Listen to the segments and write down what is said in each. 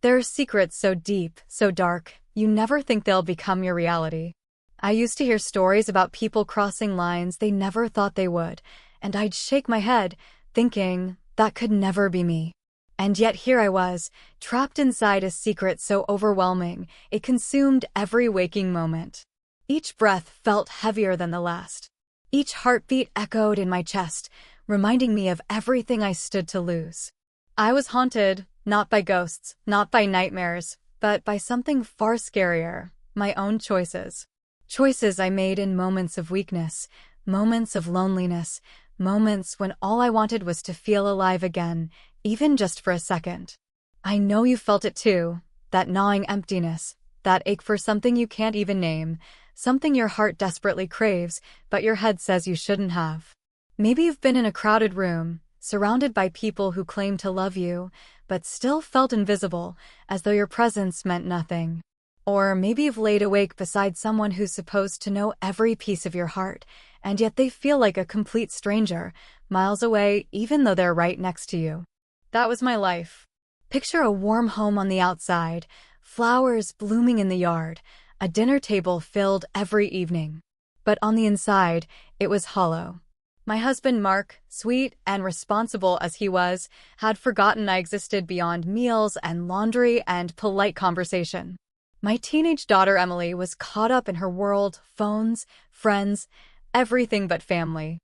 There are secrets so deep, so dark, you never think they'll become your reality. I used to hear stories about people crossing lines they never thought they would, and I'd shake my head, thinking, that could never be me. And yet here I was, trapped inside a secret so overwhelming, it consumed every waking moment. Each breath felt heavier than the last. Each heartbeat echoed in my chest, reminding me of everything I stood to lose. I was haunted, not by ghosts, not by nightmares, but by something far scarier, my own choices. Choices I made in moments of weakness, moments of loneliness, moments when all I wanted was to feel alive again, even just for a second. I know you felt it too, that gnawing emptiness, that ache for something you can't even name, something your heart desperately craves, but your head says you shouldn't have. Maybe you've been in a crowded room, surrounded by people who claim to love you, but still felt invisible, as though your presence meant nothing. Or maybe you've laid awake beside someone who's supposed to know every piece of your heart, and yet they feel like a complete stranger, miles away even though they're right next to you. That was my life. Picture a warm home on the outside, flowers blooming in the yard, a dinner table filled every evening. But on the inside, it was hollow. My husband Mark, sweet and responsible as he was, had forgotten I existed beyond meals and laundry and polite conversation. My teenage daughter Emily was caught up in her world, phones, friends, everything but family.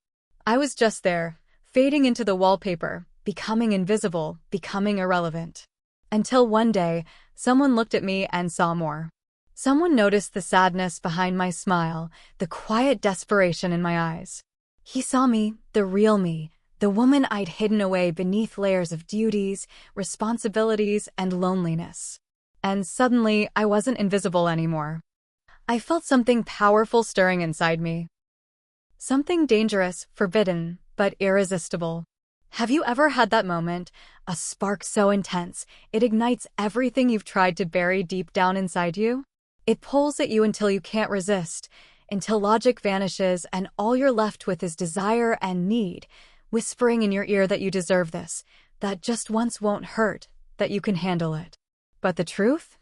I was just there, fading into the wallpaper, becoming invisible, becoming irrelevant. Until one day, someone looked at me and saw more. Someone noticed the sadness behind my smile, the quiet desperation in my eyes. He saw me, the real me, the woman I'd hidden away beneath layers of duties, responsibilities, and loneliness. And suddenly, I wasn't invisible anymore. I felt something powerful stirring inside me. Something dangerous, forbidden, but irresistible. Have you ever had that moment, a spark so intense, it ignites everything you've tried to bury deep down inside you? It pulls at you until you can't resist, until logic vanishes and all you're left with is desire and need, whispering in your ear that you deserve this, that just once won't hurt, that you can handle it. But the truth?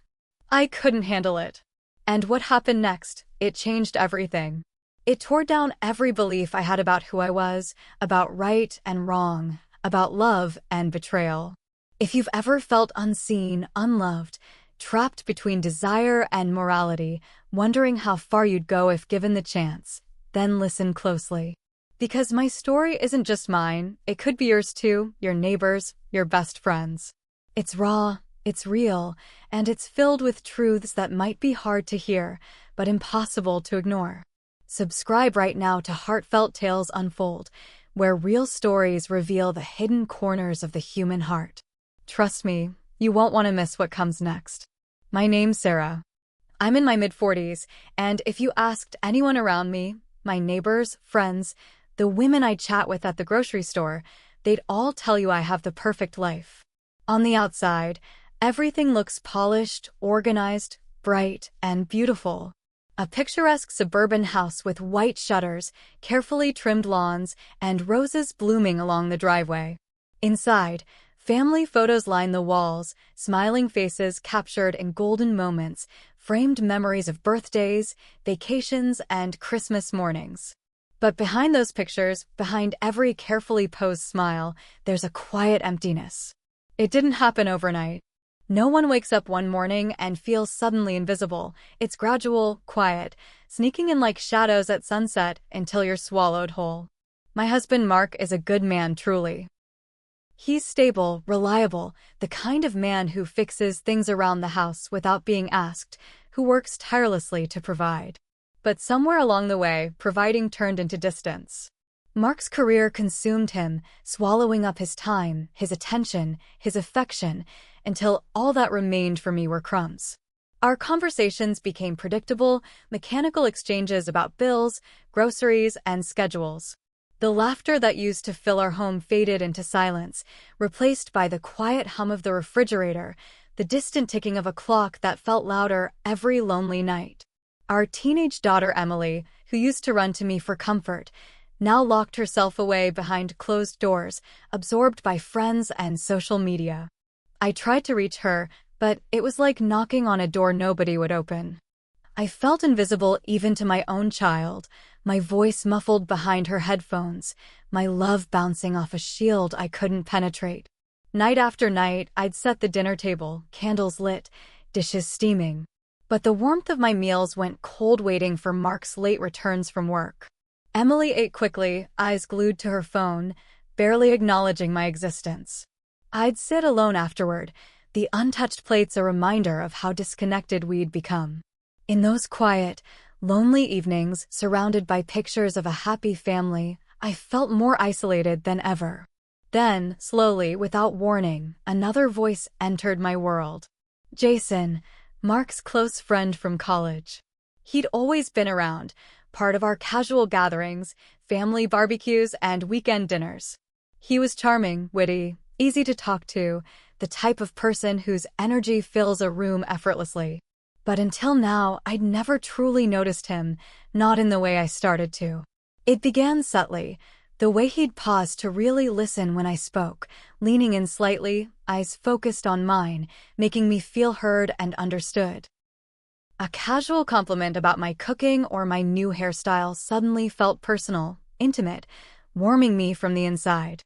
I couldn't handle it. And what happened next? It changed everything. It tore down every belief I had about who I was, about right and wrong, about love and betrayal. If you've ever felt unseen, unloved, trapped between desire and morality, wondering how far you'd go if given the chance, then listen closely. Because my story isn't just mine, it could be yours too, your neighbors, your best friends. It's raw, it's real, and it's filled with truths that might be hard to hear, but impossible to ignore. Subscribe right now to Heartfelt Tales Unfold, where real stories reveal the hidden corners of the human heart. Trust me, you won't want to miss what comes next. My name's Sarah. I'm in my mid-40s, and if you asked anyone around me, my neighbors, friends, the women I chat with at the grocery store, they'd all tell you I have the perfect life. On the outside, everything looks polished, organized, bright, and beautiful. A picturesque suburban house with white shutters, carefully trimmed lawns, and roses blooming along the driveway. Inside, family photos line the walls, smiling faces captured in golden moments, framed memories of birthdays, vacations, and Christmas mornings. But behind those pictures, behind every carefully posed smile, there's a quiet emptiness. It didn't happen overnight. No one wakes up one morning and feels suddenly invisible. It's gradual, quiet, sneaking in like shadows at sunset until you're swallowed whole. My husband Mark is a good man, truly. He's stable, reliable, the kind of man who fixes things around the house without being asked, who works tirelessly to provide. But somewhere along the way, providing turned into distance. Mark's career consumed him, swallowing up his time, his attention, his affection, until all that remained for me were crumbs. Our conversations became predictable, mechanical exchanges about bills, groceries, and schedules. The laughter that used to fill our home faded into silence, replaced by the quiet hum of the refrigerator, the distant ticking of a clock that felt louder every lonely night. Our teenage daughter Emily, who used to run to me for comfort, now locked herself away behind closed doors, absorbed by friends and social media. I tried to reach her, but it was like knocking on a door nobody would open. I felt invisible even to my own child, my voice muffled behind her headphones, my love bouncing off a shield I couldn't penetrate. Night after night, I'd set the dinner table, candles lit, dishes steaming. But the warmth of my meals went cold waiting for Mark's late returns from work. Emily ate quickly, eyes glued to her phone, barely acknowledging my existence. I'd sit alone afterward, the untouched plates a reminder of how disconnected we'd become. In those quiet, lonely evenings, surrounded by pictures of a happy family, I felt more isolated than ever. Then, slowly, without warning, another voice entered my world. Jason, Mark's close friend from college. He'd always been around, part of our casual gatherings, family barbecues, and weekend dinners. He was charming, witty, easy to talk to, the type of person whose energy fills a room effortlessly. But until now, I'd never truly noticed him, not in the way I started to. It began subtly, the way he'd pause to really listen when I spoke, leaning in slightly, eyes focused on mine, making me feel heard and understood. A casual compliment about my cooking or my new hairstyle suddenly felt personal, intimate, warming me from the inside.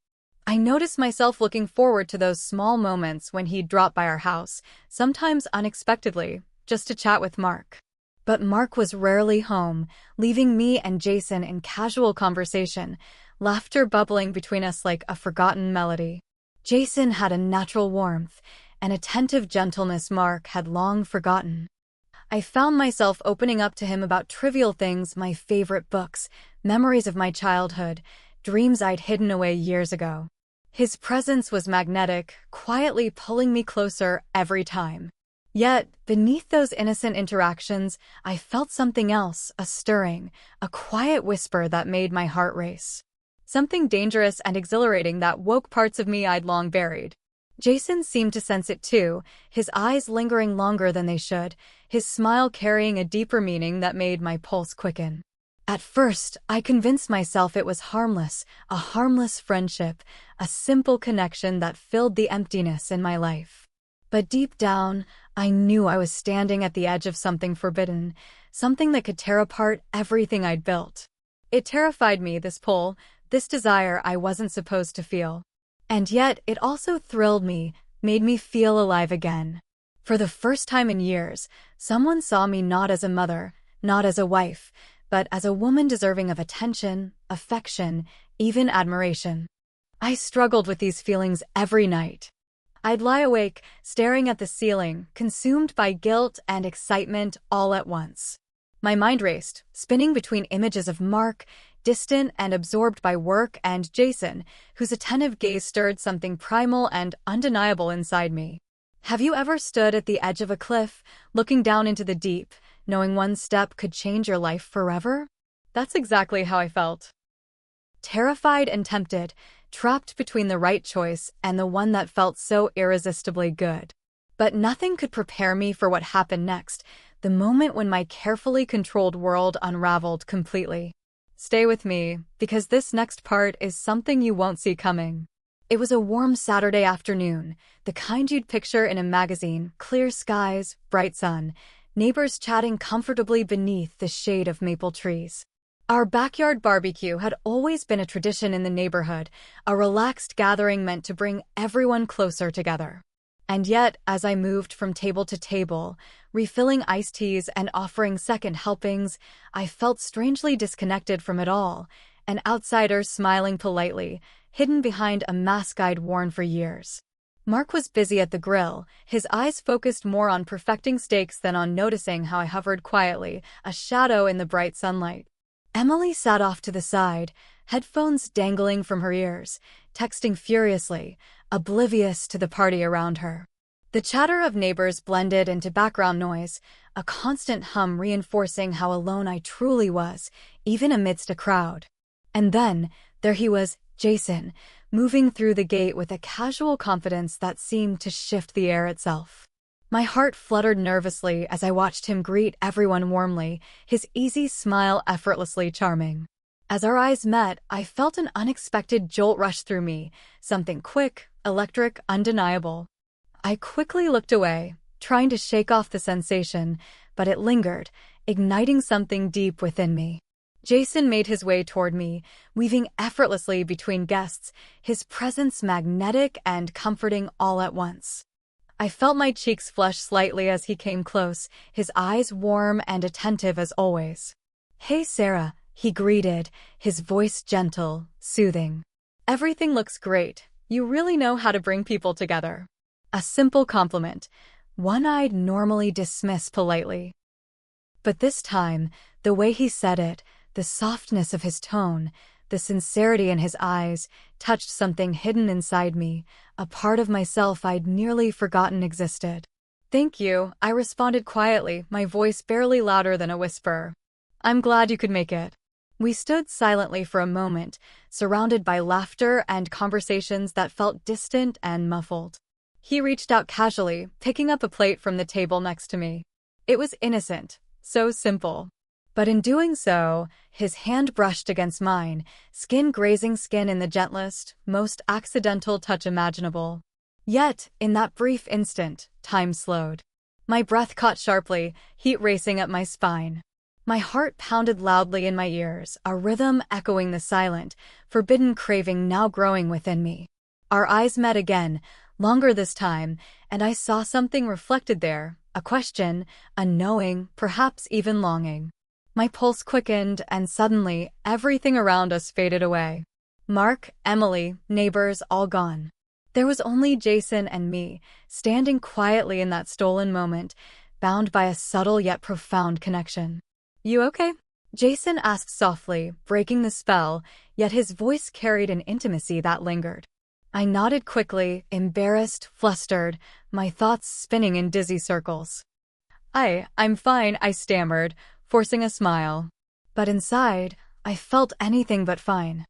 I noticed myself looking forward to those small moments when he'd drop by our house, sometimes unexpectedly, just to chat with Mark. But Mark was rarely home, leaving me and Jason in casual conversation, laughter bubbling between us like a forgotten melody. Jason had a natural warmth, an attentive gentleness Mark had long forgotten. I found myself opening up to him about trivial things, my favorite books, memories of my childhood, dreams I'd hidden away years ago. His presence was magnetic, quietly pulling me closer every time. Yet, beneath those innocent interactions, I felt something else, a stirring, a quiet whisper that made my heart race. Something dangerous and exhilarating that woke parts of me I'd long buried. Jason seemed to sense it too, his eyes lingering longer than they should, his smile carrying a deeper meaning that made my pulse quicken. At first, I convinced myself it was harmless, a harmless friendship, a simple connection that filled the emptiness in my life. But deep down, I knew I was standing at the edge of something forbidden, something that could tear apart everything I'd built. It terrified me, this pull, this desire I wasn't supposed to feel. And yet, it also thrilled me, made me feel alive again. For the first time in years, someone saw me not as a mother, not as a wife, but as a woman deserving of attention, affection, even admiration. I struggled with these feelings every night. I'd lie awake, staring at the ceiling, consumed by guilt and excitement all at once. My mind raced, spinning between images of Mark, distant and absorbed by work, and Jason, whose attentive gaze stirred something primal and undeniable inside me. Have you ever stood at the edge of a cliff, looking down into the deep, knowing one step could change your life forever? That's exactly how I felt. Terrified and tempted, trapped between the right choice and the one that felt so irresistibly good. But nothing could prepare me for what happened next, the moment when my carefully controlled world unraveled completely. Stay with me, because this next part is something you won't see coming. It was a warm Saturday afternoon, the kind you'd picture in a magazine, clear skies, bright sun, neighbors chatting comfortably beneath the shade of maple trees. Our backyard barbecue had always been a tradition in the neighborhood, a relaxed gathering meant to bring everyone closer together. And yet, as I moved from table to table, refilling iced teas and offering second helpings, I felt strangely disconnected from it all, an outsider smiling politely, hidden behind a mask I'd worn for years. Mark was busy at the grill, his eyes focused more on perfecting steaks than on noticing how I hovered quietly, a shadow in the bright sunlight. Emily sat off to the side, headphones dangling from her ears, texting furiously, oblivious to the party around her. The chatter of neighbors blended into background noise, a constant hum reinforcing how alone I truly was, even amidst a crowd. And then, there he was, Jason, moving through the gate with a casual confidence that seemed to shift the air itself. My heart fluttered nervously as I watched him greet everyone warmly, his easy smile effortlessly charming. As our eyes met, I felt an unexpected jolt rush through me, something quick, electric, undeniable. I quickly looked away, trying to shake off the sensation, but it lingered, igniting something deep within me. Jason made his way toward me, weaving effortlessly between guests, his presence magnetic and comforting all at once. I felt my cheeks flush slightly as he came close, his eyes warm and attentive as always. "Hey Sarah," he greeted, his voice gentle, soothing. "Everything looks great. You really know how to bring people together." A simple compliment, one I'd normally dismiss politely. But this time, the way he said it, the softness of his tone, the sincerity in his eyes, touched something hidden inside me, a part of myself I'd nearly forgotten existed. "Thank you," I responded quietly, my voice barely louder than a whisper. "I'm glad you could make it." We stood silently for a moment, surrounded by laughter and conversations that felt distant and muffled. He reached out casually, picking up a plate from the table next to me. It was innocent, so simple. But in doing so, his hand brushed against mine, skin grazing skin in the gentlest, most accidental touch imaginable. Yet, in that brief instant, time slowed. My breath caught sharply, heat racing up my spine. My heart pounded loudly in my ears, a rhythm echoing the silent, forbidden craving now growing within me. Our eyes met again, longer this time, and I saw something reflected there, a question, a knowing, perhaps even longing. My pulse quickened, and suddenly, everything around us faded away. Mark, Emily, neighbors, all gone. There was only Jason and me, standing quietly in that stolen moment, bound by a subtle yet profound connection. "You okay?" Jason asked softly, breaking the spell, yet his voice carried an intimacy that lingered. I nodded quickly, embarrassed, flustered, my thoughts spinning in dizzy circles. I'm fine," I stammered, forcing a smile. But inside, I felt anything but fine.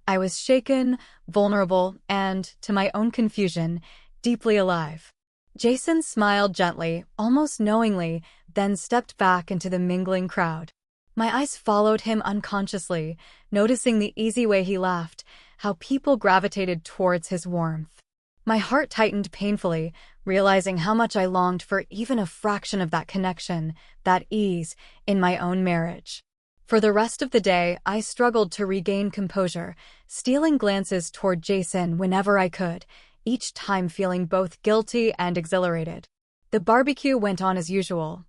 I was shaken, vulnerable, and, to my own confusion, deeply alive. Jason smiled gently, almost knowingly, then stepped back into the mingling crowd. My eyes followed him unconsciously, noticing the easy way he laughed, how people gravitated towards his warmth. My heart tightened painfully, realizing how much I longed for even a fraction of that connection, that ease, in my own marriage. For the rest of the day, I struggled to regain composure, stealing glances toward Jason whenever I could, each time feeling both guilty and exhilarated. The barbecue went on as usual.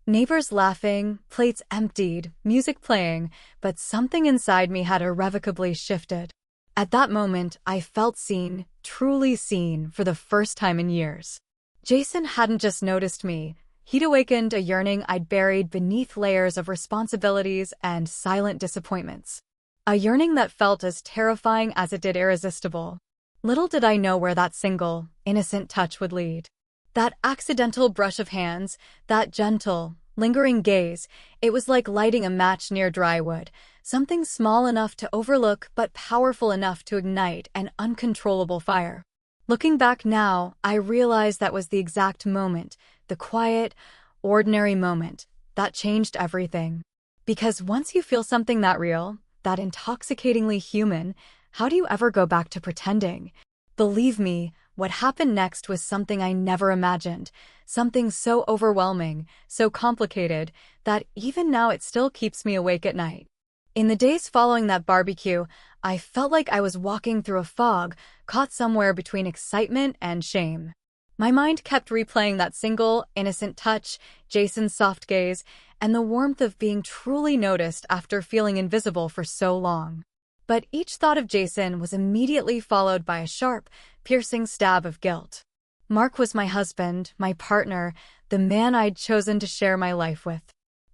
Neighbors laughing, plates emptied, music playing, but something inside me had irrevocably shifted. At that moment, I felt seen, truly seen, for the first time in years. Jason hadn't just noticed me. He'd awakened a yearning I'd buried beneath layers of responsibilities and silent disappointments. A yearning that felt as terrifying as it did irresistible. Little did I know where that single, innocent touch would lead. That accidental brush of hands, that gentle, lingering gaze, it was like lighting a match near dry wood, something small enough to overlook but powerful enough to ignite an uncontrollable fire. Looking back now, I realize that was the exact moment, the quiet, ordinary moment, that changed everything. Because once you feel something that real, that intoxicatingly human, how do you ever go back to pretending? Believe me, what happened next was something I never imagined, something so overwhelming, so complicated, that even now it still keeps me awake at night. In the days following that barbecue, I felt like I was walking through a fog, caught somewhere between excitement and shame. My mind kept replaying that single, innocent touch, Jason's soft gaze, and the warmth of being truly noticed after feeling invisible for so long. But each thought of Jason was immediately followed by a sharp, piercing stab of guilt. Mark was my husband, my partner, the man I'd chosen to share my life with.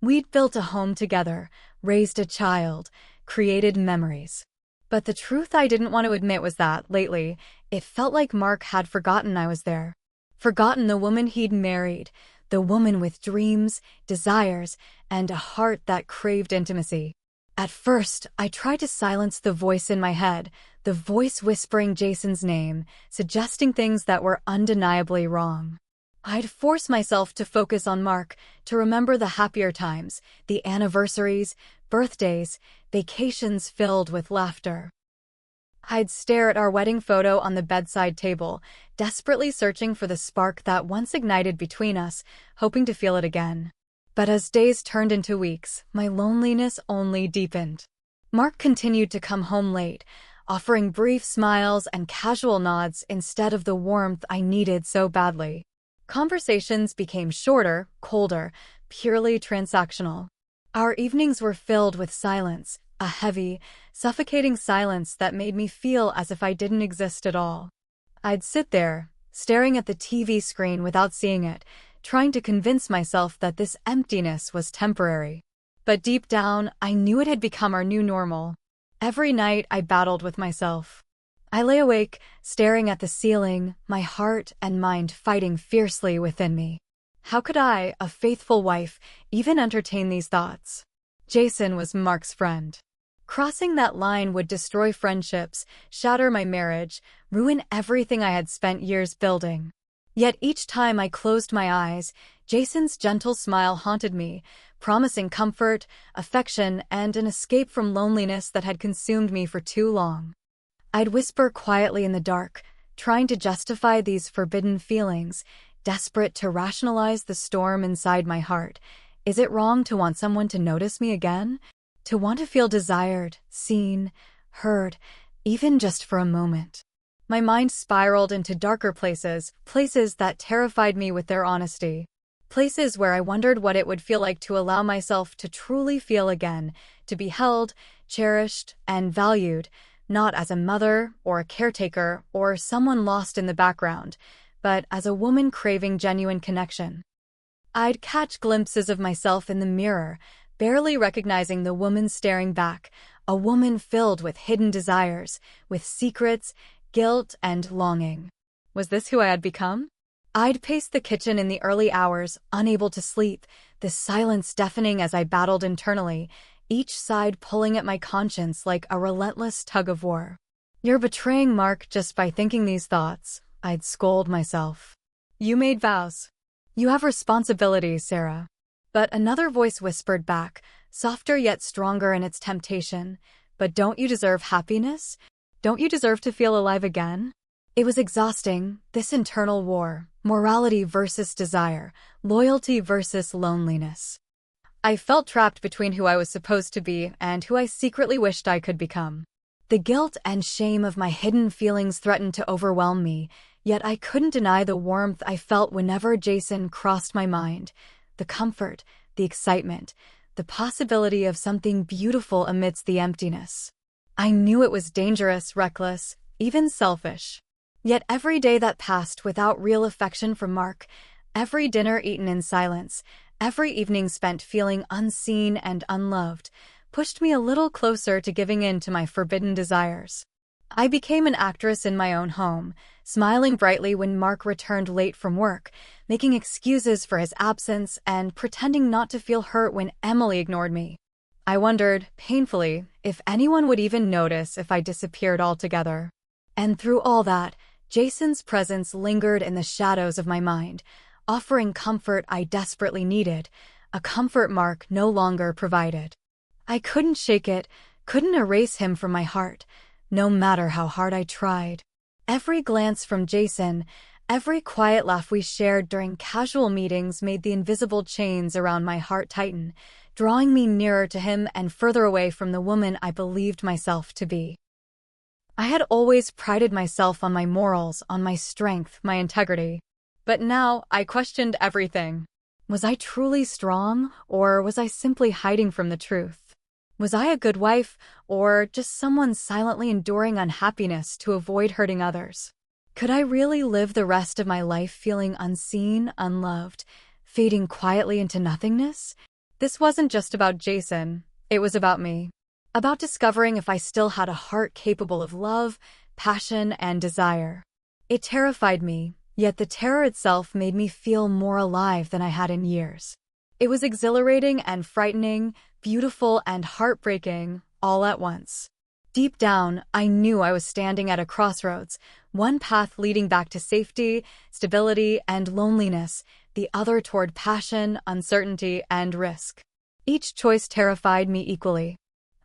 We'd built a home together, raised a child, created memories. But the truth I didn't want to admit was that, lately, it felt like Mark had forgotten I was there. Forgotten the woman he'd married, the woman with dreams, desires, and a heart that craved intimacy. At first, I tried to silence the voice in my head, the voice whispering Jason's name, suggesting things that were undeniably wrong. I'd force myself to focus on Mark, to remember the happier times, the anniversaries, birthdays, vacations filled with laughter. I'd stare at our wedding photo on the bedside table, desperately searching for the spark that once ignited between us, hoping to feel it again. But as days turned into weeks, my loneliness only deepened. Mark continued to come home late, offering brief smiles and casual nods instead of the warmth I needed so badly. Conversations became shorter, colder, purely transactional. Our evenings were filled with silence, a heavy, suffocating silence that made me feel as if I didn't exist at all. I'd sit there, staring at the TV screen without seeing it, trying to convince myself that this emptiness was temporary. But deep down, I knew it had become our new normal. Every night, I battled with myself. I lay awake, staring at the ceiling, my heart and mind fighting fiercely within me. How could I, a faithful wife, even entertain these thoughts? Jason was Mark's friend. Crossing that line would destroy friendships, shatter my marriage, ruin everything I had spent years building. Yet each time I closed my eyes, Jason's gentle smile haunted me, promising comfort, affection, and an escape from loneliness that had consumed me for too long. I'd whisper quietly in the dark, trying to justify these forbidden feelings, desperate to rationalize the storm inside my heart. Is it wrong to want someone to notice me again? To want to feel desired, seen, heard, even just for a moment? My mind spiraled into darker places, places that terrified me with their honesty. Places where I wondered what it would feel like to allow myself to truly feel again, to be held, cherished, and valued, not as a mother or a caretaker or someone lost in the background, but as a woman craving genuine connection. I'd catch glimpses of myself in the mirror, barely recognizing the woman staring back, a woman filled with hidden desires, with secrets, guilt, and longing. Was this who I had become? I'd pace the kitchen in the early hours, unable to sleep, the silence deafening as I battled internally, each side pulling at my conscience like a relentless tug-of-war. You're betraying Mark just by thinking these thoughts, I'd scold myself. You made vows. You have responsibilities, Sarah. But another voice whispered back, softer yet stronger in its temptation. But don't you deserve happiness? Don't you deserve to feel alive again? It was exhausting, this internal war, morality versus desire, loyalty versus loneliness. I felt trapped between who I was supposed to be and who I secretly wished I could become. The guilt and shame of my hidden feelings threatened to overwhelm me, yet I couldn't deny the warmth I felt whenever Jason crossed my mind. The comfort, the excitement, the possibility of something beautiful amidst the emptiness. I knew it was dangerous, reckless, even selfish. Yet every day that passed without real affection from Mark, every dinner eaten in silence, every evening spent feeling unseen and unloved, pushed me a little closer to giving in to my forbidden desires. I became an actress in my own home, smiling brightly when Mark returned late from work, making excuses for his absence and pretending not to feel hurt when Emily ignored me. I wondered, painfully, if anyone would even notice if I disappeared altogether. And through all that, Jason's presence lingered in the shadows of my mind, offering comfort I desperately needed, a comfort Mark no longer provided. I couldn't shake it, couldn't erase him from my heart, no matter how hard I tried. Every glance from Jason, every quiet laugh we shared during casual meetings made the invisible chains around my heart tighten, drawing me nearer to him and further away from the woman I believed myself to be. I had always prided myself on my morals, on my strength, my integrity. But now I questioned everything. Was I truly strong, or was I simply hiding from the truth? Was I a good wife, or just someone silently enduring unhappiness to avoid hurting others? Could I really live the rest of my life feeling unseen, unloved, fading quietly into nothingness? This wasn't just about Jason, it was about me. About discovering if I still had a heart capable of love, passion, and desire. It terrified me, yet the terror itself made me feel more alive than I had in years. It was exhilarating and frightening, beautiful and heartbreaking, all at once. Deep down, I knew I was standing at a crossroads, one path leading back to safety, stability, and loneliness, the other toward passion, uncertainty, and risk. Each choice terrified me equally.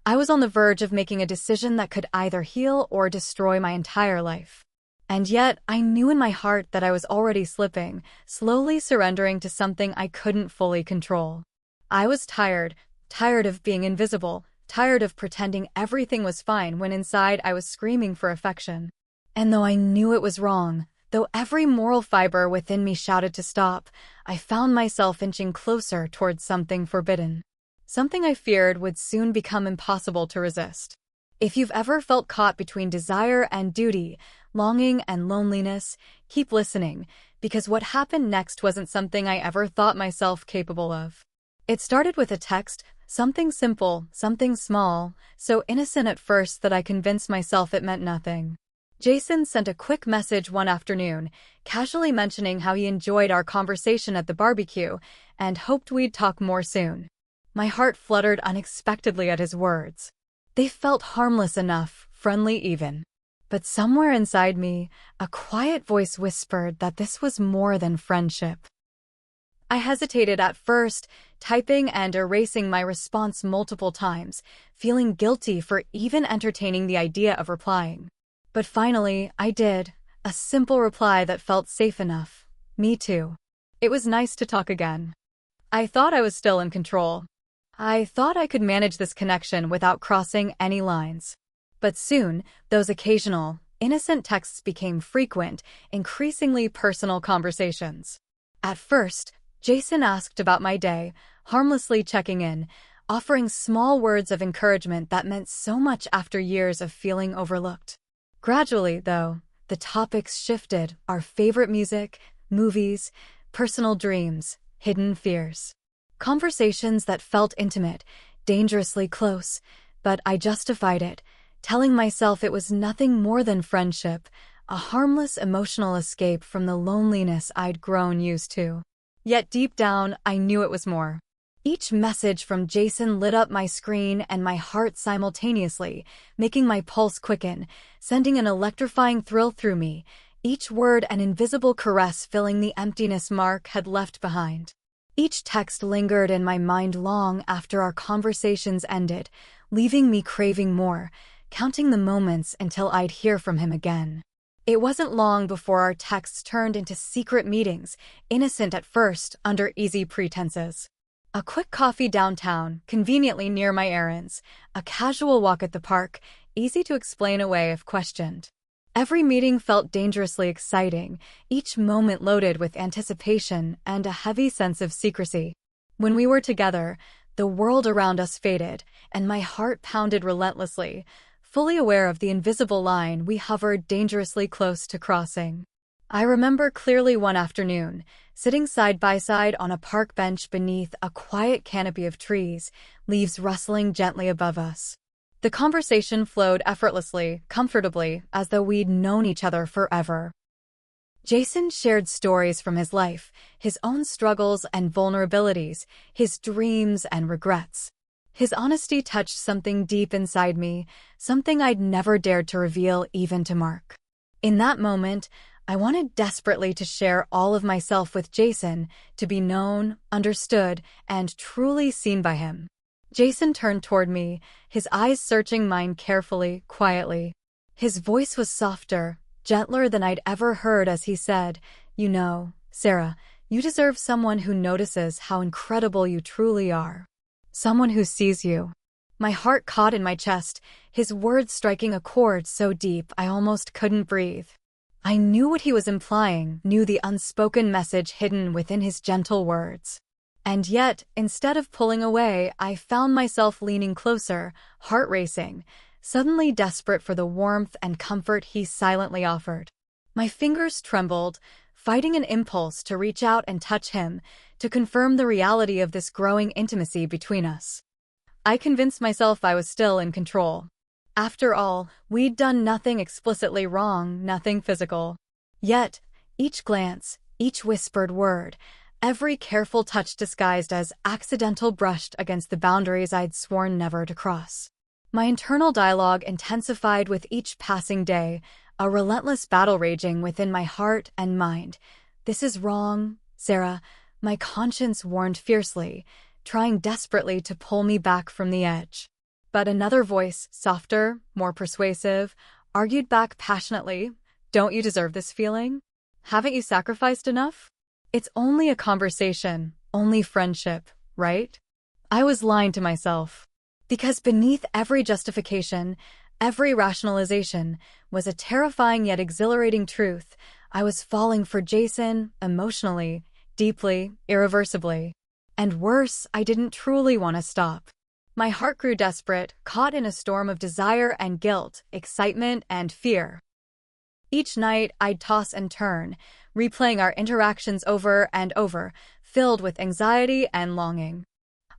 I was on the verge of making a decision that could either heal or destroy my entire life. And yet, I knew in my heart that I was already slipping, slowly surrendering to something I couldn't fully control. I was tired of being invisible, tired of pretending everything was fine when inside I was screaming for affection. And though I knew it was wrong, though every moral fiber within me shouted to stop, I found myself inching closer towards something forbidden. Something I feared would soon become impossible to resist. If you've ever felt caught between desire and duty, longing and loneliness, keep listening, because what happened next wasn't something I ever thought myself capable of. It started with a text, something simple, something small, so innocent at first that I convinced myself it meant nothing. Jason sent a quick message one afternoon, casually mentioning how he enjoyed our conversation at the barbecue and hoped we'd talk more soon. My heart fluttered unexpectedly at his words. They felt harmless enough, friendly even. But somewhere inside me, a quiet voice whispered that this was more than friendship. I hesitated at first, typing and erasing my response multiple times, feeling guilty for even entertaining the idea of replying. But finally, I did. A simple reply that felt safe enough. Me too. It was nice to talk again. I thought I was still in control. I thought I could manage this connection without crossing any lines. But soon, those occasional, innocent texts became frequent, increasingly personal conversations. At first, Jason asked about my day, harmlessly checking in, offering small words of encouragement that meant so much after years of feeling overlooked. Gradually, though, the topics shifted: our favorite music, movies, personal dreams, hidden fears. Conversations that felt intimate, dangerously close, but I justified it, telling myself it was nothing more than friendship, a harmless emotional escape from the loneliness I'd grown used to. Yet deep down, I knew it was more. Each message from Jason lit up my screen and my heart simultaneously, making my pulse quicken, sending an electrifying thrill through me, each word an invisible caress filling the emptiness Mark had left behind. Each text lingered in my mind long after our conversations ended, leaving me craving more, counting the moments until I'd hear from him again. It wasn't long before our texts turned into secret meetings, innocent at first, under easy pretenses. A quick coffee downtown, conveniently near my errands, a casual walk at the park, easy to explain away if questioned. Every meeting felt dangerously exciting, each moment loaded with anticipation and a heavy sense of secrecy. When we were together, the world around us faded, and my heart pounded relentlessly, fully aware of the invisible line we hovered dangerously close to crossing. I remember clearly one afternoon, sitting side by side on a park bench beneath a quiet canopy of trees, leaves rustling gently above us. The conversation flowed effortlessly, comfortably, as though we'd known each other forever. Jason shared stories from his life, his own struggles and vulnerabilities, his dreams and regrets. His honesty touched something deep inside me, something I'd never dared to reveal even to Mark. In that moment, I wanted desperately to share all of myself with Jason, to be known, understood, and truly seen by him. Jason turned toward me, his eyes searching mine carefully, quietly. His voice was softer, gentler than I'd ever heard as he said, "You know, Sarah, you deserve someone who notices how incredible you truly are. Someone who sees you." My heart caught in my chest, his words striking a chord so deep I almost couldn't breathe. I knew what he was implying, knew the unspoken message hidden within his gentle words. And yet, instead of pulling away, I found myself leaning closer, heart racing, suddenly desperate for the warmth and comfort he silently offered. My fingers trembled, fighting an impulse to reach out and touch him, to confirm the reality of this growing intimacy between us. I convinced myself I was still in control. After all, we'd done nothing explicitly wrong, nothing physical. Yet, each glance, each whispered word, every careful touch disguised as accidental brushed against the boundaries I'd sworn never to cross. My internal dialogue intensified with each passing day, a relentless battle raging within my heart and mind. "This is wrong, Sarah," my conscience warned fiercely, trying desperately to pull me back from the edge. But another voice, softer, more persuasive, argued back passionately, "Don't you deserve this feeling? Haven't you sacrificed enough? It's only a conversation, only friendship, right?" I was lying to myself. Because beneath every justification, every rationalization, was a terrifying yet exhilarating truth. I was falling for Jason, emotionally, deeply, irreversibly. And worse, I didn't truly want to stop. My heart grew desperate, caught in a storm of desire and guilt, excitement and fear. Each night, I'd toss and turn, replaying our interactions over and over, filled with anxiety and longing.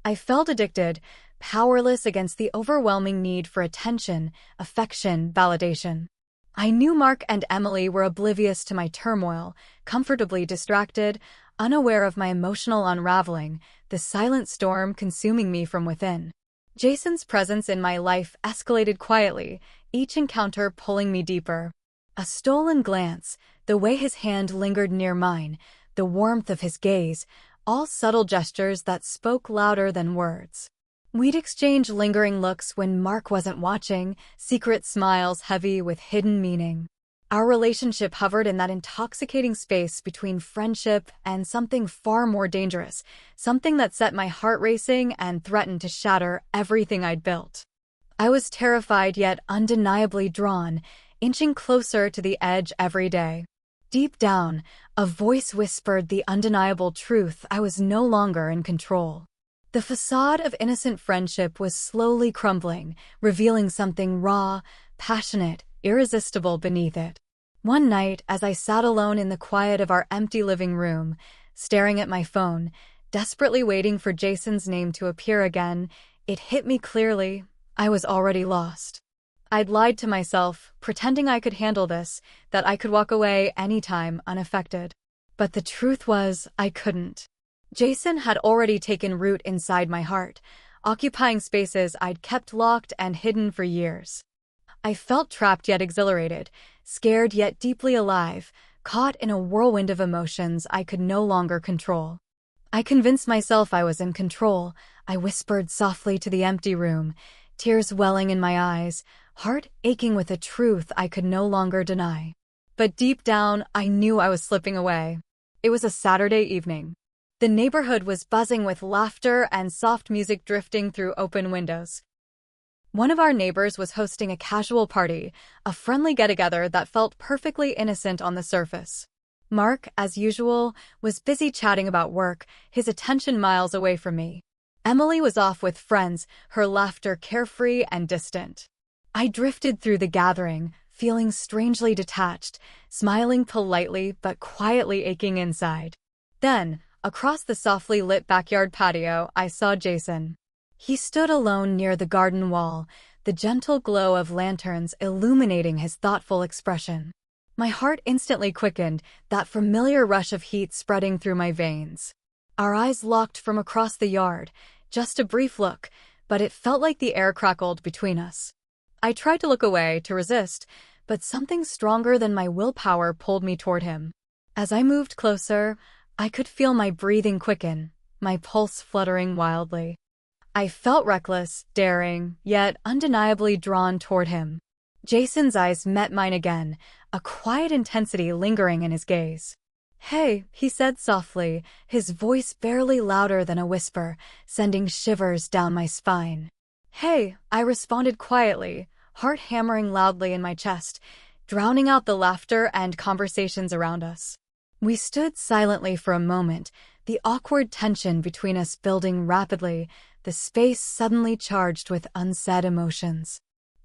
I felt addicted, powerless against the overwhelming need for attention, affection, validation. I knew Mark and Emily were oblivious to my turmoil, comfortably distracted, unaware of my emotional unraveling, the silent storm consuming me from within. Jason's presence in my life escalated quietly, each encounter pulling me deeper. A stolen glance, the way his hand lingered near mine, the warmth of his gaze, all subtle gestures that spoke louder than words. We'd exchange lingering looks when Mark wasn't watching, secret smiles heavy with hidden meaning. Our relationship hovered in that intoxicating space between friendship and something far more dangerous, something that set my heart racing and threatened to shatter everything I'd built. I was terrified yet undeniably drawn, inching closer to the edge every day. Deep down, a voice whispered the undeniable truth: I was no longer in control. The facade of innocent friendship was slowly crumbling, revealing something raw, passionate, irresistible beneath it. One night, as I sat alone in the quiet of our empty living room, staring at my phone, desperately waiting for Jason's name to appear again, it hit me clearly: I was already lost. I'd lied to myself, pretending I could handle this, that I could walk away anytime unaffected. But the truth was, I couldn't. Jason had already taken root inside my heart, occupying spaces I'd kept locked and hidden for years. I felt trapped yet exhilarated, scared yet deeply alive, caught in a whirlwind of emotions I could no longer control. I convinced myself I was in control. I whispered softly to the empty room, tears welling in my eyes, heart aching with a truth I could no longer deny. But deep down, I knew I was slipping away. It was a Saturday evening. The neighborhood was buzzing with laughter and soft music drifting through open windows. One of our neighbors was hosting a casual party, a friendly get-together that felt perfectly innocent on the surface. Mark, as usual, was busy chatting about work, his attention miles away from me. Emily was off with friends, her laughter carefree and distant. I drifted through the gathering, feeling strangely detached, smiling politely but quietly aching inside. Then, across the softly lit backyard patio, I saw Jason. He stood alone near the garden wall, the gentle glow of lanterns illuminating his thoughtful expression. My heart instantly quickened, that familiar rush of heat spreading through my veins. Our eyes locked from across the yard, just a brief look, but it felt like the air crackled between us. I tried to look away, to resist, but something stronger than my willpower pulled me toward him. As I moved closer, I could feel my breathing quicken, my pulse fluttering wildly. I felt reckless, daring, yet undeniably drawn toward him. Jason's eyes met mine again, a quiet intensity lingering in his gaze. "Hey," he said softly, his voice barely louder than a whisper, sending shivers down my spine. "Hey," I responded quietly, heart hammering loudly in my chest, drowning out the laughter and conversations around us. We stood silently for a moment, the awkward tension between us building rapidly, the space suddenly charged with unsaid emotions.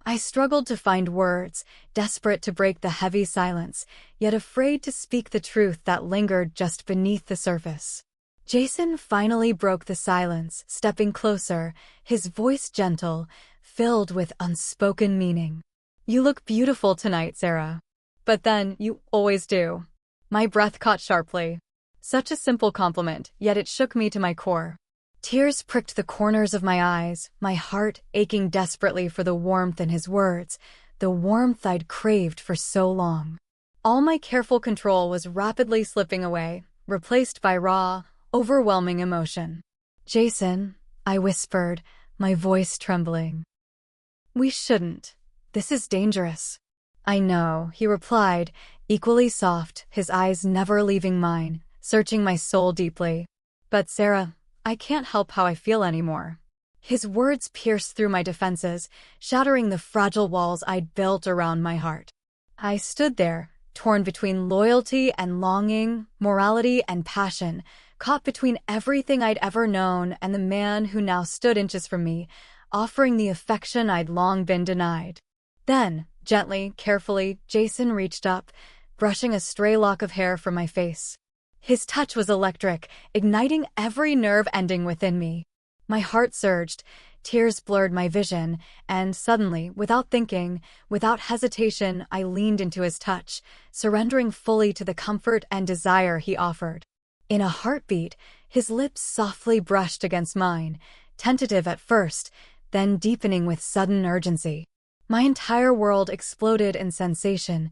I struggled to find words, desperate to break the heavy silence, yet afraid to speak the truth that lingered just beneath the surface. Jason finally broke the silence, stepping closer, his voice gentle, filled with unspoken meaning. "You look beautiful tonight, Sarah. But then, you always do." My breath caught sharply. Such a simple compliment, yet it shook me to my core. Tears pricked the corners of my eyes, my heart aching desperately for the warmth in his words, the warmth I'd craved for so long. All my careful control was rapidly slipping away, replaced by raw, overwhelming emotion. "Jason," I whispered, my voice trembling. We shouldn't. This is dangerous. I know, he replied, equally soft, his eyes never leaving mine, searching my soul deeply. But Sarah, I can't help how I feel anymore. His words pierced through my defenses, shattering the fragile walls I'd built around my heart. I stood there, torn between loyalty and longing, morality and passion, caught between everything I'd ever known and the man who now stood inches from me, offering the affection I'd long been denied. Then, gently, carefully, Jason reached up, brushing a stray lock of hair from my face. His touch was electric, igniting every nerve ending within me. My heart surged, tears blurred my vision, and suddenly, without thinking, without hesitation, I leaned into his touch, surrendering fully to the comfort and desire he offered. In a heartbeat, his lips softly brushed against mine, tentative at first, then deepening with sudden urgency. My entire world exploded in sensation,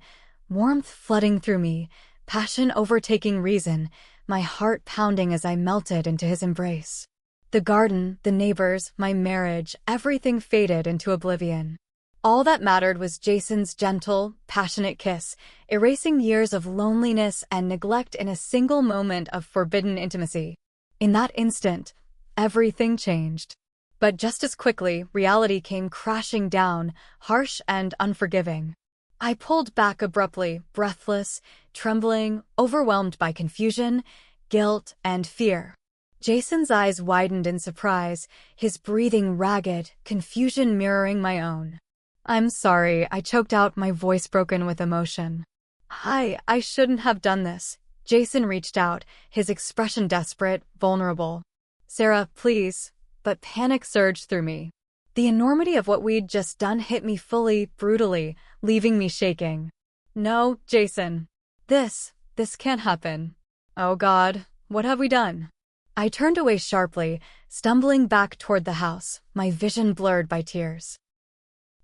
warmth flooding through me, passion overtaking reason, my heart pounding as I melted into his embrace. The garden, the neighbors, my marriage, everything faded into oblivion. All that mattered was Jason's gentle, passionate kiss, erasing years of loneliness and neglect in a single moment of forbidden intimacy. In that instant, everything changed. But just as quickly, reality came crashing down, harsh and unforgiving. I pulled back abruptly, breathless, trembling, overwhelmed by confusion, guilt, and fear. Jason's eyes widened in surprise, his breathing ragged, confusion mirroring my own. "I'm sorry," I choked out, my voice broken with emotion. I shouldn't have done this." Jason reached out, his expression desperate, vulnerable. "Sarah, please." But panic surged through me. The enormity of what we'd just done hit me fully, brutally, leaving me shaking. "No, Jason. This can't happen. Oh God, what have we done?" I turned away sharply, stumbling back toward the house, my vision blurred by tears.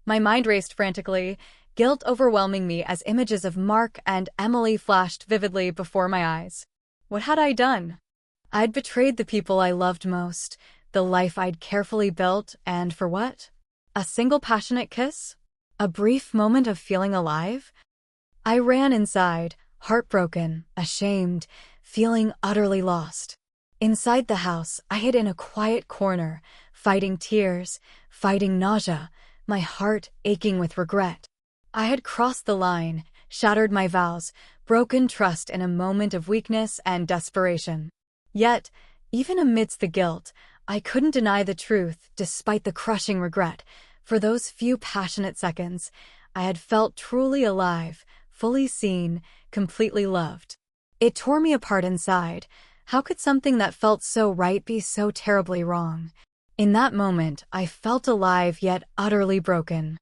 My mind raced frantically, guilt overwhelming me as images of Mark and Emily flashed vividly before my eyes. What had I done? I'd betrayed the people I loved most, the life I'd carefully built, and for what? A single passionate kiss? A brief moment of feeling alive? I ran inside, heartbroken, ashamed, feeling utterly lost. Inside the house, I hid in a quiet corner, fighting tears, fighting nausea, my heart aching with regret. I had crossed the line, shattered my vows, broken trust in a moment of weakness and desperation. Yet, even amidst the guilt, I couldn't deny the truth, despite the crushing regret. For those few passionate seconds, I had felt truly alive, fully seen, completely loved. It tore me apart inside. How could something that felt so right be so terribly wrong? In that moment, I felt alive yet utterly broken.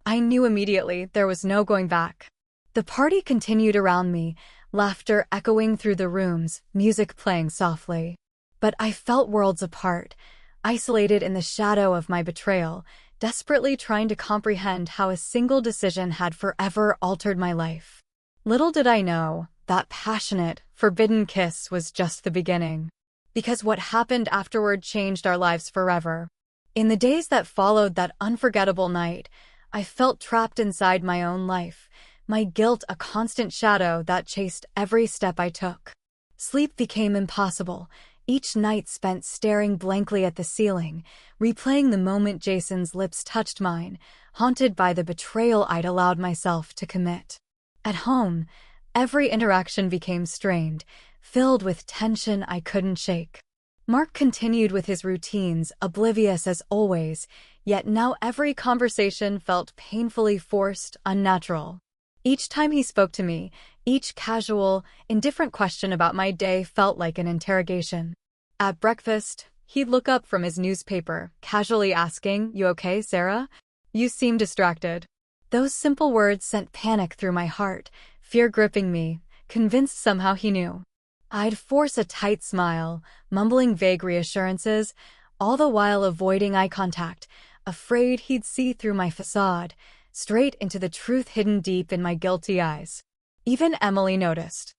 I knew immediately there was no going back. The party continued around me, laughter echoing through the rooms, music playing softly. But I felt worlds apart, isolated in the shadow of my betrayal, desperately trying to comprehend how a single decision had forever altered my life. Little did I know, that passionate, forbidden kiss was just the beginning. Because what happened afterward changed our lives forever. In the days that followed that unforgettable night, I felt trapped inside my own life, my guilt a constant shadow that chased every step I took. Sleep became impossible, each night spent staring blankly at the ceiling, replaying the moment Jason's lips touched mine, haunted by the betrayal I'd allowed myself to commit. At home, every interaction became strained, filled with tension I couldn't shake. Mark continued with his routines, oblivious as always, yet now every conversation felt painfully forced, unnatural. Each time he spoke to me, each casual, indifferent question about my day felt like an interrogation. At breakfast, he'd look up from his newspaper, casually asking, "You okay, Sarah? You seem distracted." Those simple words sent panic through my heart, fear gripping me, convinced somehow he knew. I'd force a tight smile, mumbling vague reassurances, all the while avoiding eye contact, afraid he'd see through my facade, straight into the truth hidden deep in my guilty eyes. Even Emily noticed.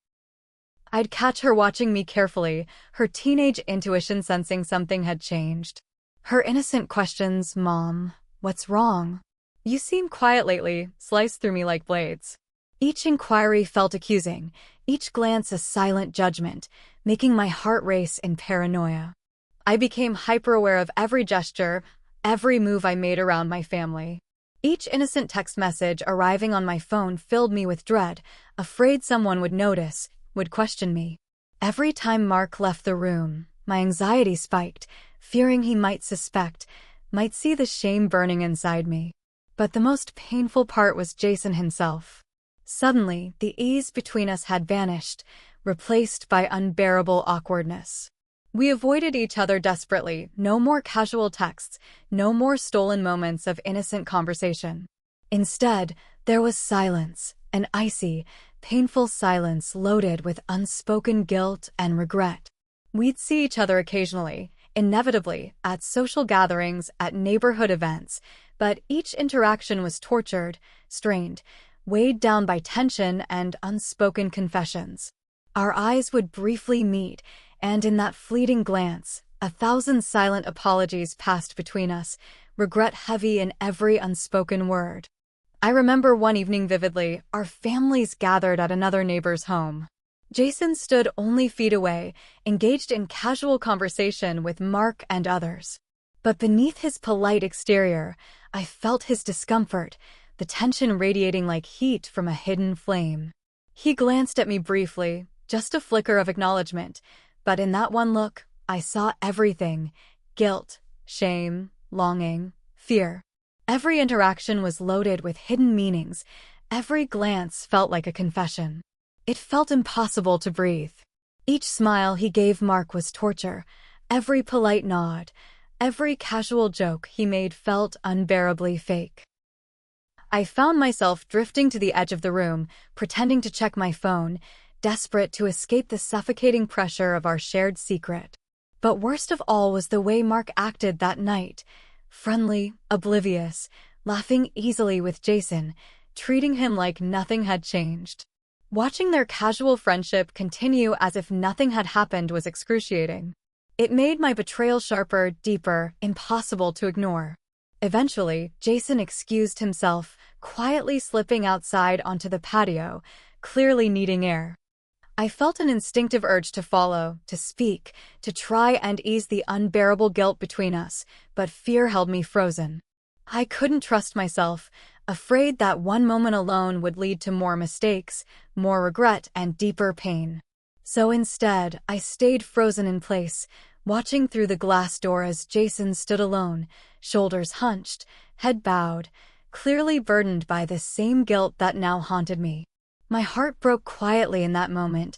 I'd catch her watching me carefully, her teenage intuition sensing something had changed. Her innocent questions, "Mom, what's wrong?" "You seem quiet lately," sliced through me like blades. Each inquiry felt accusing, each glance a silent judgment, making my heart race in paranoia. I became hyper-aware of every gesture, every move I made around my family. Each innocent text message arriving on my phone filled me with dread, afraid someone would notice, would question me. Every time Mark left the room, my anxiety spiked, fearing he might suspect, might see the shame burning inside me. But the most painful part was Jason himself. Suddenly, the ease between us had vanished, replaced by unbearable awkwardness. We avoided each other desperately, no more casual texts, no more stolen moments of innocent conversation. Instead, there was silence, an icy, painful silence loaded with unspoken guilt and regret. We'd see each other occasionally, inevitably, at social gatherings, at neighborhood events, but each interaction was tortured, strained, weighed down by tension and unspoken confessions. Our eyes would briefly meet, and in that fleeting glance, 1,000 silent apologies passed between us, regret heavy in every unspoken word. I remember one evening vividly, our families gathered at another neighbor's home. Jason stood only feet away, engaged in casual conversation with Mark and others. But beneath his polite exterior, I felt his discomfort, the tension radiating like heat from a hidden flame. He glanced at me briefly, just a flicker of acknowledgement, but in that one look, I saw everything: guilt, shame, longing, fear. Every interaction was loaded with hidden meanings. Every glance felt like a confession. It felt impossible to breathe. Each smile he gave Mark was torture. Every polite nod, every casual joke he made felt unbearably fake. I found myself drifting to the edge of the room, pretending to check my phone, desperate to escape the suffocating pressure of our shared secret. But worst of all was the way Mark acted that night. Friendly, oblivious, laughing easily with Jason, treating him like nothing had changed. Watching their casual friendship continue as if nothing had happened was excruciating. It made my betrayal sharper, deeper, impossible to ignore. Eventually, Jason excused himself, quietly slipping outside onto the patio, clearly needing air. I felt an instinctive urge to follow, to speak, to try and ease the unbearable guilt between us, but fear held me frozen. I couldn't trust myself, afraid that one moment alone would lead to more mistakes, more regret, and deeper pain. So instead, I stayed frozen in place, watching through the glass door as Jason stood alone, shoulders hunched, head bowed, clearly burdened by the same guilt that now haunted me. My heart broke quietly in that moment,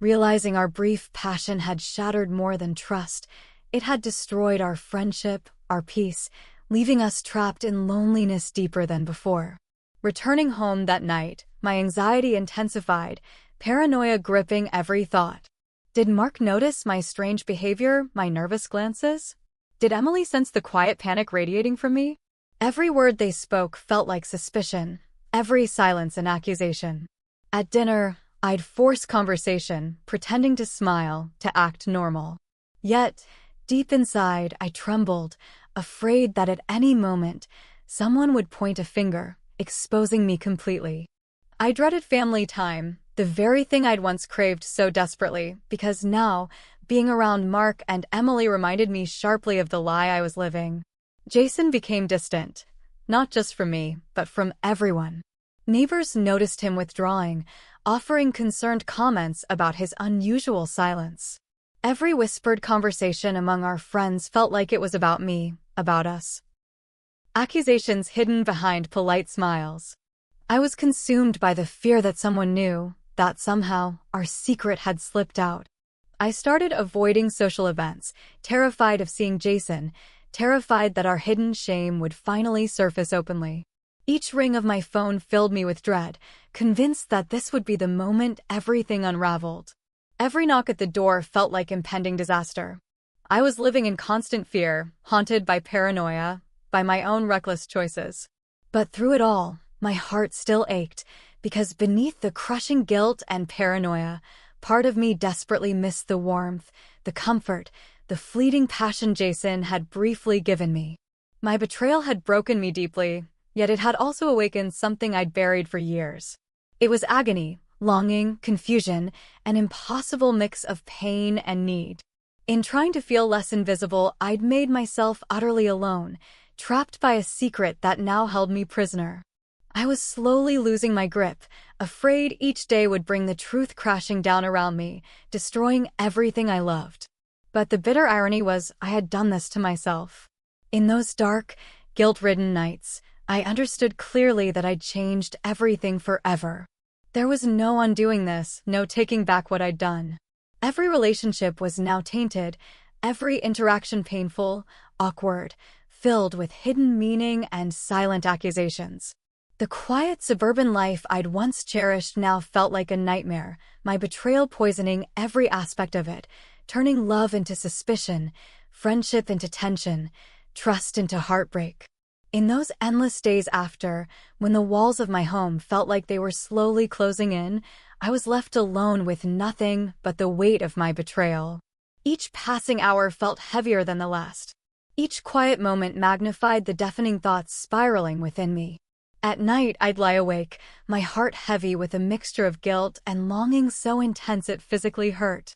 realizing our brief passion had shattered more than trust. It had destroyed our friendship, our peace, leaving us trapped in loneliness deeper than before. Returning home that night, my anxiety intensified, paranoia gripping every thought. Did Mark notice my strange behavior, my nervous glances? Did Emily sense the quiet panic radiating from me? Every word they spoke felt like suspicion, every silence an accusation. At dinner, I'd force conversation, pretending to smile, to act normal. Yet, deep inside, I trembled, afraid that at any moment, someone would point a finger, exposing me completely. I dreaded family time, the very thing I'd once craved so desperately, because now, being around Mark and Emily reminded me sharply of the lie I was living. Jason became distant, not just from me, but from everyone. Neighbors noticed him withdrawing, offering concerned comments about his unusual silence. Every whispered conversation among our friends felt like it was about me, about us. Accusations hidden behind polite smiles. I was consumed by the fear that someone knew, that somehow our secret had slipped out. I started avoiding social events, terrified of seeing Jason, terrified that our hidden shame would finally surface openly. Each ring of my phone filled me with dread, convinced that this would be the moment everything unraveled. Every knock at the door felt like impending disaster. I was living in constant fear, haunted by paranoia, by my own reckless choices. But through it all, my heart still ached, because beneath the crushing guilt and paranoia, part of me desperately missed the warmth, the comfort, the fleeting passion Jason had briefly given me. My betrayal had broken me deeply, Yet it had also awakened something I'd buried for years. It was agony, longing, confusion, an impossible mix of pain and need. In trying to feel less invisible, I'd made myself utterly alone, trapped by a secret that now held me prisoner. I was slowly losing my grip, afraid each day would bring the truth crashing down around me, destroying everything I loved. But the bitter irony was I had done this to myself. In those dark, guilt-ridden nights, I understood clearly that I'd changed everything forever. There was no undoing this, no taking back what I'd done. Every relationship was now tainted, every interaction painful, awkward, filled with hidden meaning and silent accusations. The quiet suburban life I'd once cherished now felt like a nightmare, my betrayal poisoning every aspect of it, turning love into suspicion, friendship into tension, trust into heartbreak. In those endless days after, when the walls of my home felt like they were slowly closing in, I was left alone with nothing but the weight of my betrayal. Each passing hour felt heavier than the last. Each quiet moment magnified the deafening thoughts spiraling within me. At night, I'd lie awake, my heart heavy with a mixture of guilt and longing so intense it physically hurt.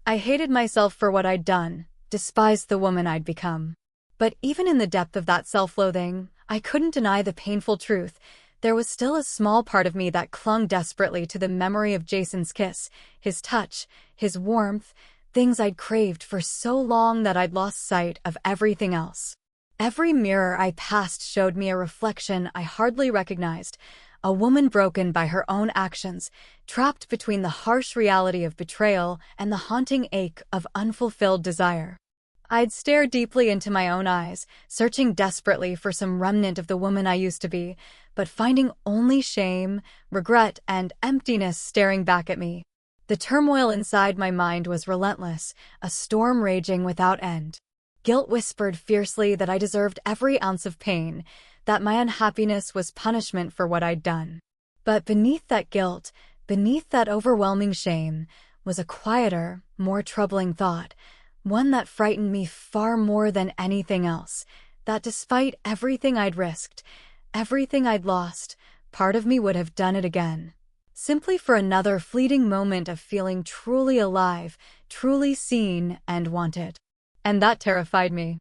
I hated myself for what I'd done, despised the woman I'd become. But even in the depth of that self-loathing, I couldn't deny the painful truth. There was still a small part of me that clung desperately to the memory of Jason's kiss, his touch, his warmth, things I'd craved for so long that I'd lost sight of everything else. Every mirror I passed showed me a reflection I hardly recognized, a woman broken by her own actions, trapped between the harsh reality of betrayal and the haunting ache of unfulfilled desire. I'd stare deeply into my own eyes, searching desperately for some remnant of the woman I used to be, but finding only shame, regret, and emptiness staring back at me. The turmoil inside my mind was relentless, a storm raging without end. Guilt whispered fiercely that I deserved every ounce of pain, that my unhappiness was punishment for what I'd done. But beneath that guilt, beneath that overwhelming shame, was a quieter, more troubling thought, one that frightened me far more than anything else, that despite everything I'd risked, everything I'd lost, part of me would have done it again. Simply for another fleeting moment of feeling truly alive, truly seen and wanted. And that terrified me.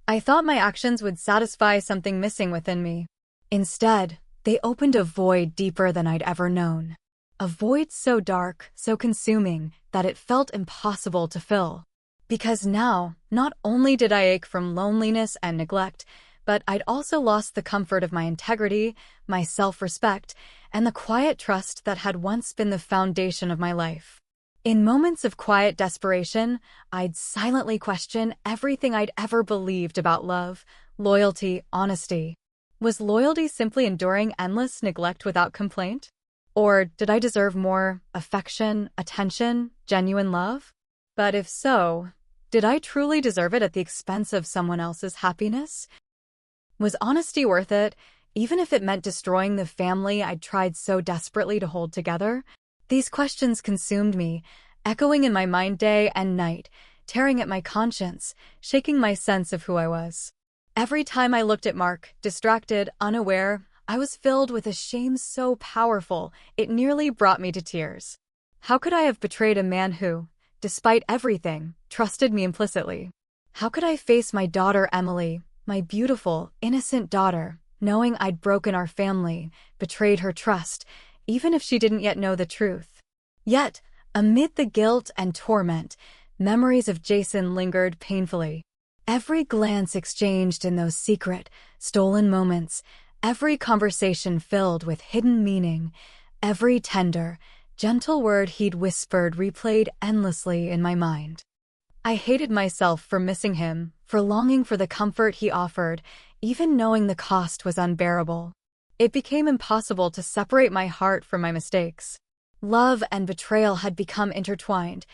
I thought my actions would satisfy something missing within me. Instead, they opened a void deeper than I'd ever known. A void so dark, so consuming, that it felt impossible to fill. Because now, not only did I ache from loneliness and neglect, but I'd also lost the comfort of my integrity, my self-respect, and the quiet trust that had once been the foundation of my life. In moments of quiet desperation, I'd silently question everything I'd ever believed about love, loyalty, honesty. Was loyalty simply enduring endless neglect without complaint? Or did I deserve more affection, attention, genuine love? But if so, did I truly deserve it at the expense of someone else's happiness? Was honesty worth it, even if it meant destroying the family I'd tried so desperately to hold together? These questions consumed me, echoing in my mind day and night, tearing at my conscience, shaking my sense of who I was. Every time I looked at Mark, distracted, unaware, I was filled with a shame so powerful it nearly brought me to tears. How could I have betrayed a man who, despite everything, trusted me implicitly? How could I face my daughter Emily, my beautiful, innocent daughter, knowing I'd broken our family, betrayed her trust, even if she didn't yet know the truth? Yet, amid the guilt and torment, memories of Jason lingered painfully. Every glance exchanged in those secret, stolen moments, every conversation filled with hidden meaning, every tender, gentle word he'd whispered replayed endlessly in my mind. I hated myself for missing him, for longing for the comfort he offered, even knowing the cost was unbearable. It became impossible to separate my heart from my mistakes. Love and betrayal had become intertwined,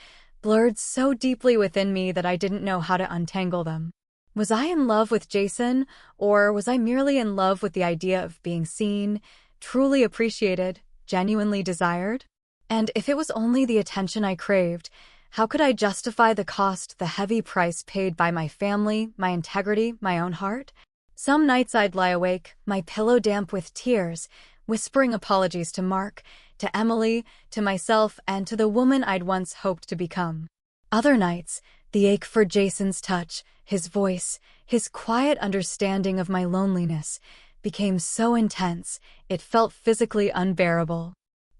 blurred so deeply within me that I didn't know how to untangle them. Was I in love with Jason, or was I merely in love with the idea of being seen, truly appreciated, genuinely desired? And if it was only the attention I craved, how could I justify the cost, the heavy price paid by my family, my integrity, my own heart? Some nights I'd lie awake, my pillow damp with tears, whispering apologies to Mark, to Emily, to myself, and to the woman I'd once hoped to become. Other nights, the ache for Jason's touch, his voice, his quiet understanding of my loneliness, became so intense, it felt physically unbearable.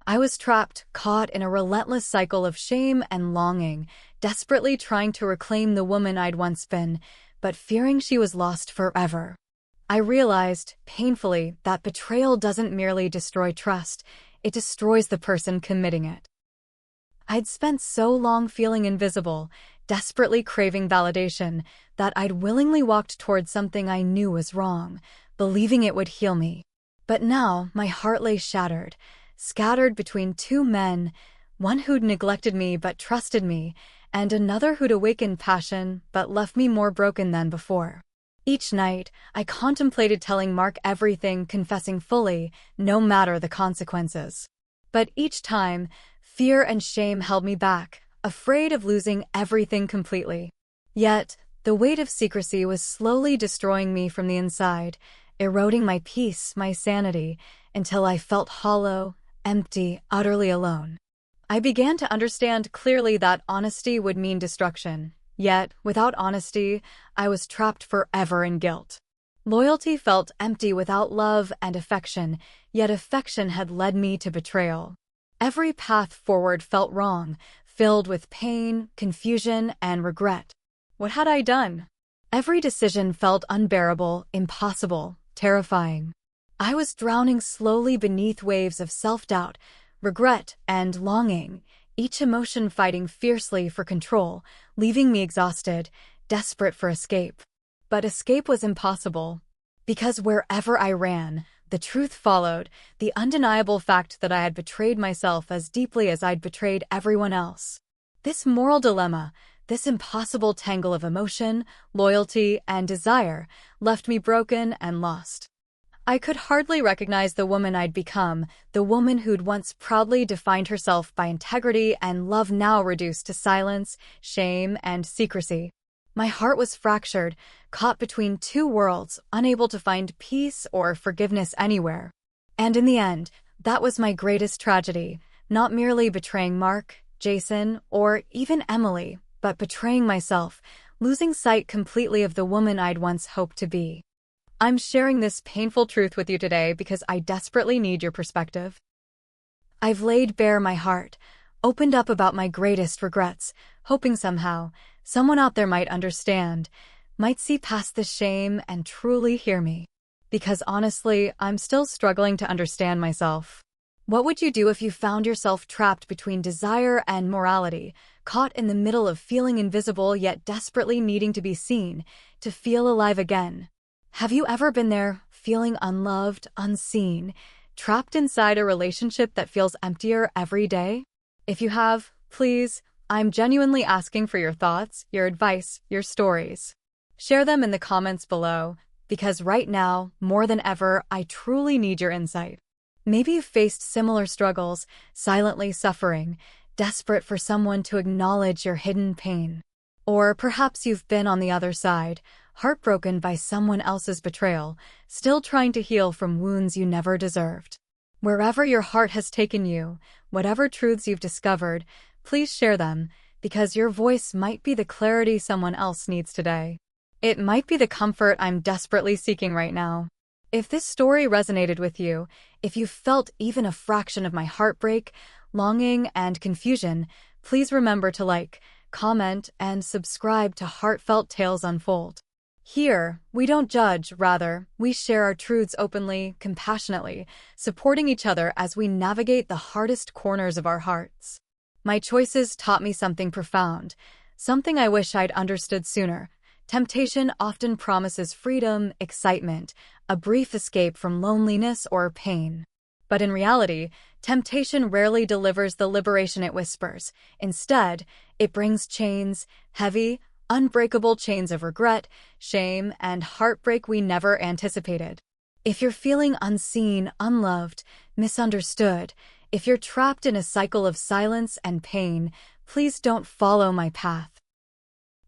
I was trapped, caught in a relentless cycle of shame and longing, desperately trying to reclaim the woman I'd once been, but fearing she was lost forever. I realized, painfully, that betrayal doesn't merely destroy trust, it destroys the person committing it. I'd spent so long feeling invisible, desperately craving validation, that I'd willingly walked toward something I knew was wrong, believing it would heal me. But now, my heart lay shattered, scattered between two men, one who'd neglected me but trusted me, and another who'd awakened passion but left me more broken than before. Each night, I contemplated telling Mark everything, confessing fully, no matter the consequences. But each time, fear and shame held me back, afraid of losing everything completely. Yet, the weight of secrecy was slowly destroying me from the inside, eroding my peace, my sanity, until I felt hollow, empty, utterly alone. I began to understand clearly that honesty would mean destruction. Yet, without honesty, I was trapped forever in guilt. Loyalty felt empty without love and affection, yet affection had led me to betrayal. Every path forward felt wrong, filled with pain, confusion, and regret. What had I done? Every decision felt unbearable, impossible, terrifying. I was drowning slowly beneath waves of self-doubt, regret, and longing, each emotion fighting fiercely for control, leaving me exhausted, desperate for escape. But escape was impossible, because wherever I ran, the truth followed, the undeniable fact that I had betrayed myself as deeply as I'd betrayed everyone else. This moral dilemma, this impossible tangle of emotion, loyalty, and desire, left me broken and lost. I could hardly recognize the woman I'd become, the woman who'd once proudly defined herself by integrity and love now reduced to silence, shame, and secrecy. My heart was fractured, caught between two worlds, unable to find peace or forgiveness anywhere. And in the end, that was my greatest tragedy, not merely betraying Mark, Jason, or even Emily, but betraying myself, losing sight completely of the woman I'd once hoped to be. I'm sharing this painful truth with you today because I desperately need your perspective. I've laid bare my heart, opened up about my greatest regrets, hoping somehow someone out there might understand, might see past the shame and truly hear me. Because honestly, I'm still struggling to understand myself. What would you do if you found yourself trapped between desire and morality, caught in the middle of feeling invisible yet desperately needing to be seen, to feel alive again? Have you ever been there, feeling unloved, unseen, trapped inside a relationship that feels emptier every day? If you have, please, I'm genuinely asking for your thoughts, your advice, your stories. Share them in the comments below, because right now, more than ever, I truly need your insight. Maybe you've faced similar struggles, silently suffering, desperate for someone to acknowledge your hidden pain. Or perhaps you've been on the other side, heartbroken by someone else's betrayal, still trying to heal from wounds you never deserved. Wherever your heart has taken you, whatever truths you've discovered, please share them, because your voice might be the clarity someone else needs today. It might be the comfort I'm desperately seeking right now. If this story resonated with you, if you felt even a fraction of my heartbreak, longing, and confusion, please remember to like, comment, and subscribe to Heartfelt Tales Unfold. Here, we don't judge, rather, we share our truths openly, compassionately, supporting each other as we navigate the hardest corners of our hearts. My choices taught me something profound, something I wish I'd understood sooner. Temptation often promises freedom, excitement, a brief escape from loneliness or pain. But in reality, temptation rarely delivers the liberation it whispers. Instead, it brings chains, heavy, unbreakable chains of regret, shame, and heartbreak we never anticipated. If you're feeling unseen, unloved, misunderstood, if you're trapped in a cycle of silence and pain, please don't follow my path.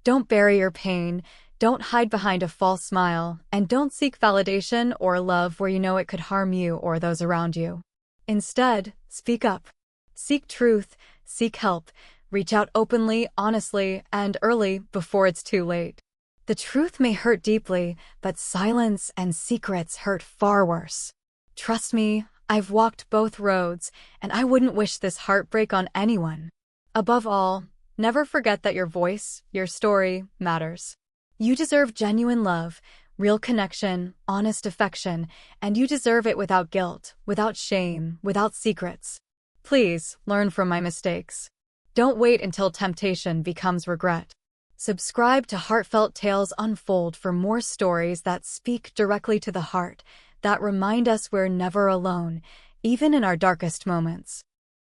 Don't bury your pain, Don't hide behind a false smile, and don't seek validation or love where you know it could harm you or those around you. Instead, speak up. Seek truth, seek help, reach out openly, honestly, and early before it's too late. The truth may hurt deeply, but silence and secrets hurt far worse. Trust me, I've walked both roads, and I wouldn't wish this heartbreak on anyone. Above all, never forget that your voice, your story, matters. You deserve genuine love, real connection, honest affection, and you deserve it without guilt, without shame, without secrets. Please, learn from my mistakes. Don't wait until temptation becomes regret. Subscribe to Heartfelt Tales Unfold for more stories that speak directly to the heart, that remind us we're never alone, even in our darkest moments.